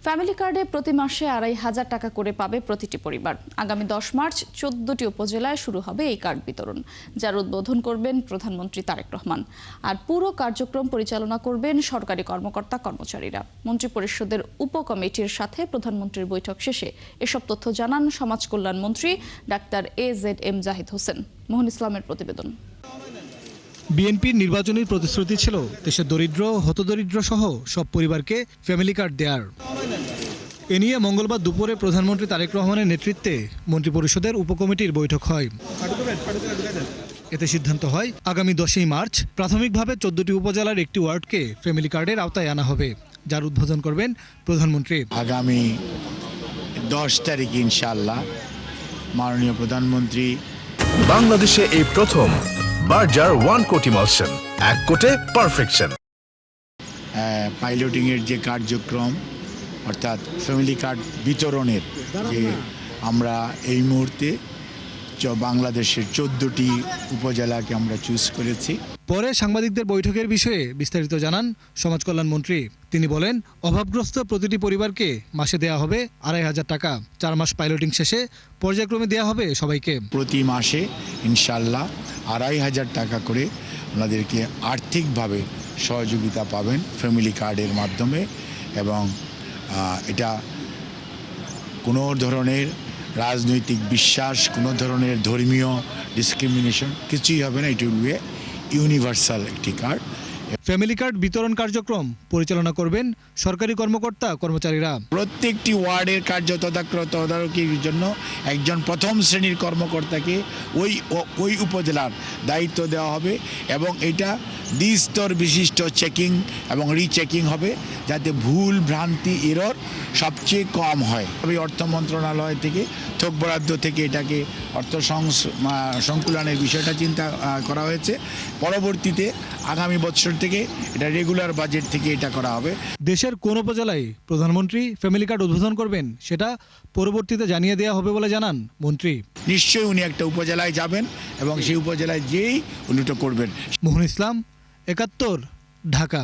Family কার্ডে প্রতি মাসে ২,৫০০ টাকা করে পাবে প্রতিটি পরিবার। আগামী ১০ মার্চ ১৪টি উপজেলায় শুরু হবে এই কার্ড বিতরণ, যার উদ্বোধন করবেন প্রধানমন্ত্রী তারেক রহমান। আর পুরো কার্যক্রম পরিচালনা করবেন সরকারি কর্মকর্তা কর্মচারীরা। মন্ত্রিপরিষদের উপকমিটির সাথে প্রধানমন্ত্রীর বৈঠক শেষে এসব তথ্য জানান সমাজ কল্যাণ মন্ত্রী ডাক্তার AZM জাহিদ হোসেন। মোহন ইসলামের প্রতিবেদন। বিএনপির নির্বাচনী প্রতিশ্রুতি ছিল দেশের দরিদ্র, হতদরিদ্র সহ সব পরিবারকে ফ্যামিলি কার্ড দেওয়ার। এ নিয়ে মঙ্গলবার দুপুরে প্রধানমন্ত্রী তারেক রহমানের নেতৃত্বে মন্ত্রিপরিষদের উপকমিটির বৈঠক হয়। এতে সিদ্ধান্ত হয় আগামী 10ই মার্চ প্রাথমিকভাবে 14টি উপজেলার একটি ওয়ার্ডকে ফ্যামিলি কার্ডের আওতায় আনা হবে, যার উদ্বোধন করবেন প্রধানমন্ত্রী। আগামী 10 তারিখ ইনশাআল্লাহ মাননীয় প্রধানমন্ত্রী বাংলাদেশে এই প্রথম বার্জার 1 কোটি মলসন, 1 কোটে পারফেকশন। পাইলটিংয়ের যে কার্যক্রম অর্থাৎ ফ্যামিলি কার্ড বিতরণের যে আমরা এই মুহূর্তে বাংলাদেশের 14টি উপজেলাকে আমরা চুজ করেছি। পরে সাংবাদিকদের বৈঠকের বিষয়ে বিস্তারিত জানান সমাজ কল্যাণ মন্ত্রী। তিনি বলেন, অভাবগ্রস্ত প্রতিটি পরিবারকে মাসে দেয়া হবে ২,৫০০ টাকা। 4 মাস পাইলটিং শেষে পর্যায়ক্রমে দেয়া হবে সবাইকে। প্রতি মাসে ইনশাআল্লাহ ২,৫০০ টাকা করে ওনাদেরকে আর্থিকভাবে সহযোগিতা পাবেন ফ্যামিলি কার্ডের মাধ্যমে। এবং এটা কোনো ধরনের রাজনৈতিক বিশ্বাস, কোনো ধরনের ধর্মীয় ডিসক্রিমিনেশন কিছুই হবে না। এটা হবে ইউনিভার্সাল একটি কার্ড। ফ্যামিলি কার্ড বিতরণ কার্যক্রম পরিচালনা করবেন সরকারি কর্মকর্তা কর্মচারীরা। প্রত্যেকটি ওয়ার্ডের কার্য তদারকির জন্য একজন প্রথম শ্রেণীর কর্মকর্তাকে ওই উপজেলার দায়িত্ব দেওয়া হবে এবং এটা দ্বিস্তর বিশিষ্ট চেকিং এবং রিচেকিং হবে, যাতে ভুল ভ্রান্তি এরর সবচেয়ে কম হয়। এই অর্থ মন্ত্রণালয় থেকে থোক বরাদ্দ থেকে এটাকে অর্থ সংকুলনের বিষয়টা চিন্তা করা হয়েছে। পরবর্তীতে আগামী বছর থেকে এটা রেগুলার বাজেট থেকে এটা করা হবে। দেশের কোন উপজেলায় প্রধানমন্ত্রী ফ্যামিলি কার্ড উদ্বোধন করবেন সেটা পরবর্তীতে জানিয়ে দেওয়া হবে বলে জানান মন্ত্রী। নিশ্চয়ই উনি একটা উপজেলায় যাবেন এবং সেই উপজেলায় যেই উনি করবেন। মোহন ইসলাম, ৭১, ঢাকা।